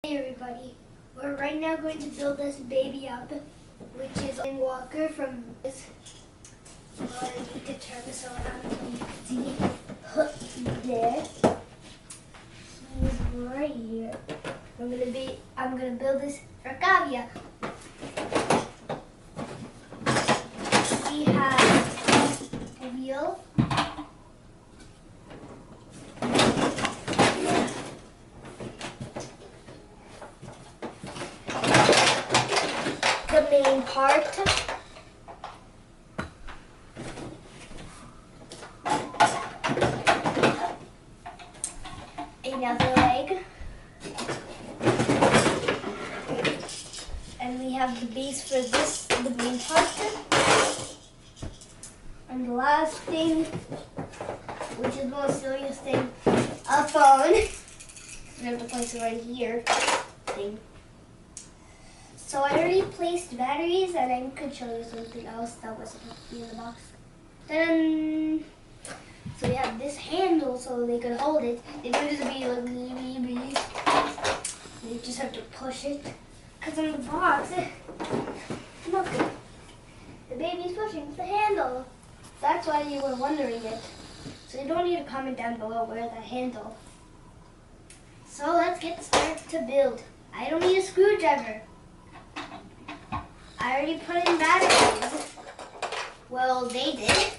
Hey everybody, we're right now going to build this baby up, which is a walker from this. I need to turn this around so you can see. There. He's right here. I'm gonna build this for Kavya. We have a wheel. The main part. Another leg. And we have the base for this, the main part. And the last thing, which is the most serious thing, a phone. We have to place it right here. Thing. So I already placed batteries, and I could show you something else that was supposed to be in the box. Then, so we have this handle so they could hold it. They don't just be like me. They just have to push it. Cause in the box, look, the baby's pushing the handle. That's why you were wondering it. So you don't need to comment down below where the handle. So let's get started to build. I don't need a screwdriver. I already put in batteries. Well, they did.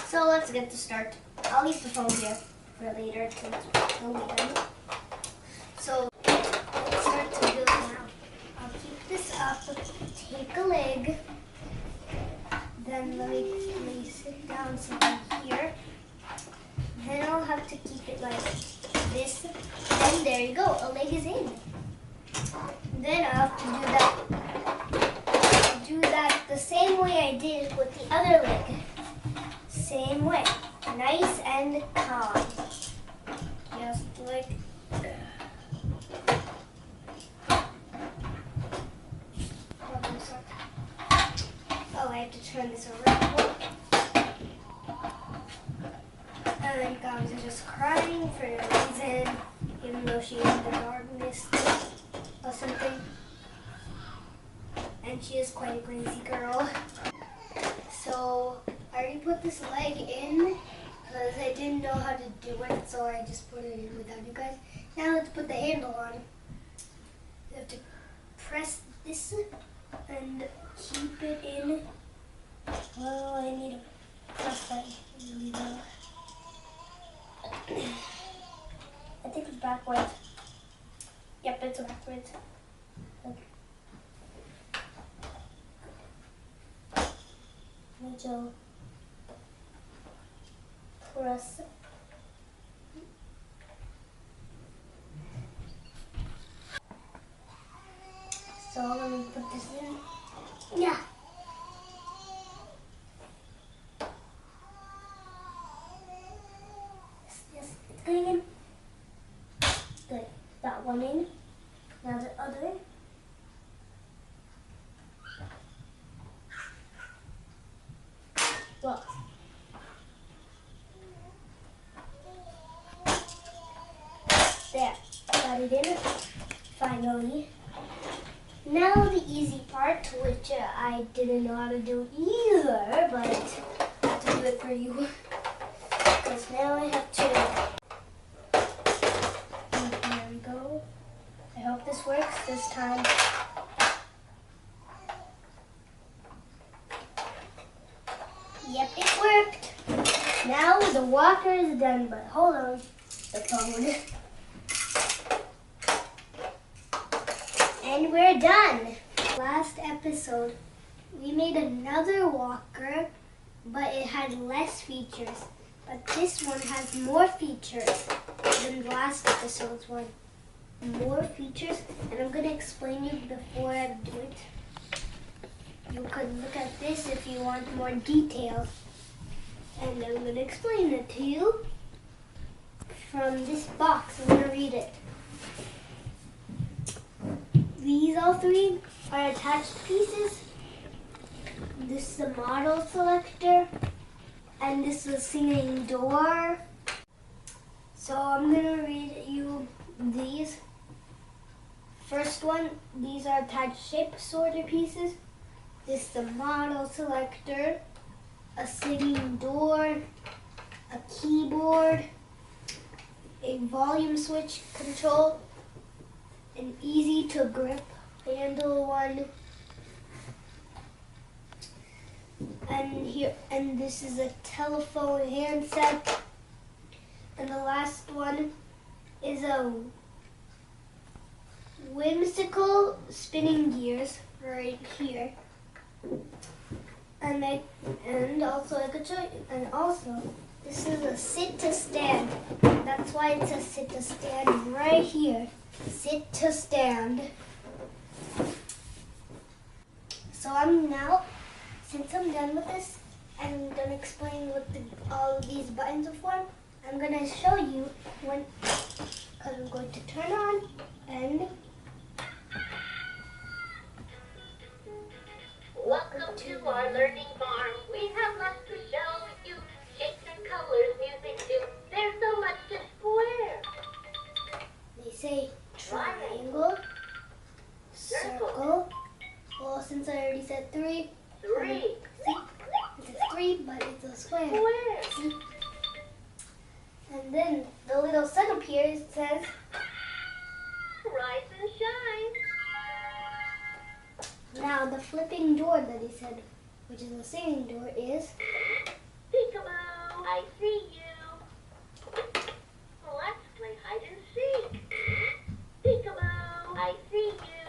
So let's get to start. I'll leave the phone here for later since we'll be done. So let's start to build now. I'll keep this up, take a leg, then let me place it down somewhere here. Then I'll have to keep it like this. And there you go, a leg is in. Then I'll have to do that the same way I did with the other leg. Same way. Nice and calm. Just like that. Oh, I have to turn this around. And then Gabs is just crying for no reason, even though she is the darkness or something. And she is quite a crazy girl. So I already put this leg in because I didn't know how to do it, so I just put it in without you guys. Now let's put the handle on. You have to press this and keep it in. Well, I need to press that really well. I think it's backwards. Yep, it's backwards. Okay. Mitchell, press. So let me put this in. Yeah. Yes, it's going in. Good. That one in. Now the other. Look. There. Got it in. Finally. Now the easy part, which I didn't know how to do either, but I have to do it for you. Because now I have to. And there we go. I hope this works this time. Yep, it worked. Now the walker is done, but hold on, the phone. And we're done. Last episode, we made another walker, but it had less features. But this one has more features than the last episode's one. More features, and I'm gonna explain it before I do it. You could look at this if you want more detail. And I'm going to explain it to you from this box. I'm going to read it. These all three are attached pieces. This is the model selector. And this is the singing door. So I'm going to read you these. First one, these are type shape sorter pieces. This is the model selector, a singing door, a keyboard, a volume switch control, an easy to grip handle one, and this is a telephone handset, and the last one is a whimsical spinning gears right here. And also I could show you. And also, this is a sit to stand. That's why it says sit to stand right here. Sit to stand. So since I'm done with this, I'm gonna explain what all of these buttons are for. I'm gonna show you because I'm going to turn on and. Welcome to our learning farm. We have lots to show you. Shapes and colors, music too. There's so much to square. They say triangle, circle. Well, since I already said 3. 3. See? It says 3, but it's a square. Square. See? And then the little sun up here says Rise and shine. now the flipping door that he said, which is a singing door, is Peekaboo, I see you. Let's play hide and seek. Peekaboo, I see you.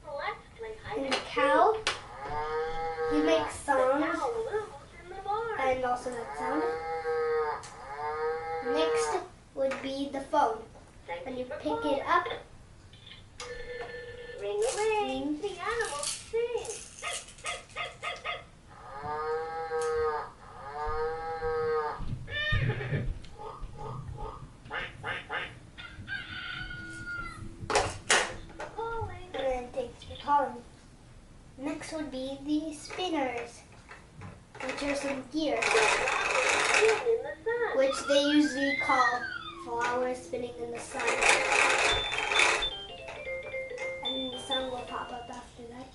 Let's play hide and and the seek. cow. He makes The sounds cow moves in the barn. and also that sound. Next would be the phone. Thank When you for pick calling. it up, Ring a ring, the animals sing. Calling. and then thanks for calling. Next would be the spinners, which are some gears, Spin in the sun. which they usually call flowers spinning in the sun. And the sun will pop up after that.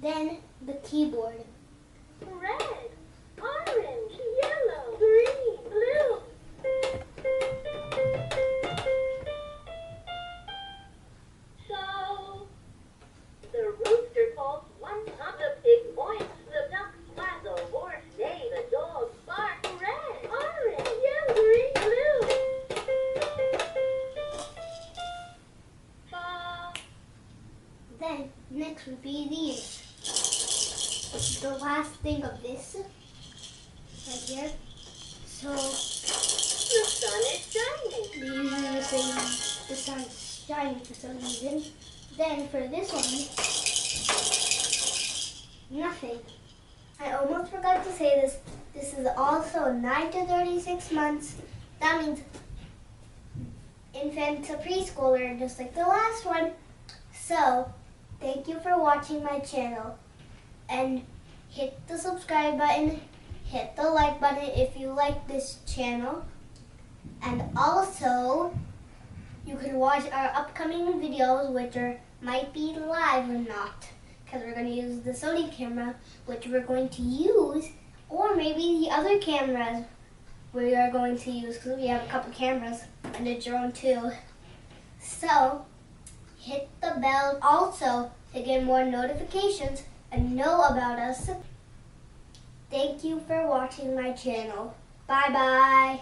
Then the keyboard. Red, orange, yellow, green, blue. So, the rooster calls one time, the pig points, the duck quacks, the horse neigh, the dog barks. Red, orange, yellow, green, blue. Then next would be these. The last thing of this right here. So The sun is shining. they usually say the sun's shining for some reason. Then for this one, nothing. I almost forgot to say this. This is also 9 to 36 months. That means infant to preschooler, just like the last one. So, thank you for watching my channel. And hit the subscribe button, hit the like button if you like this channel. And also, you can watch our upcoming videos, which might be live or not. Because we're going to use the Sony camera, which we're going to use, or maybe the other cameras we are going to use, because we have a couple cameras and a drone too. So, hit the bell also to get more notifications and know about us. Thank you for watching my channel. Bye bye.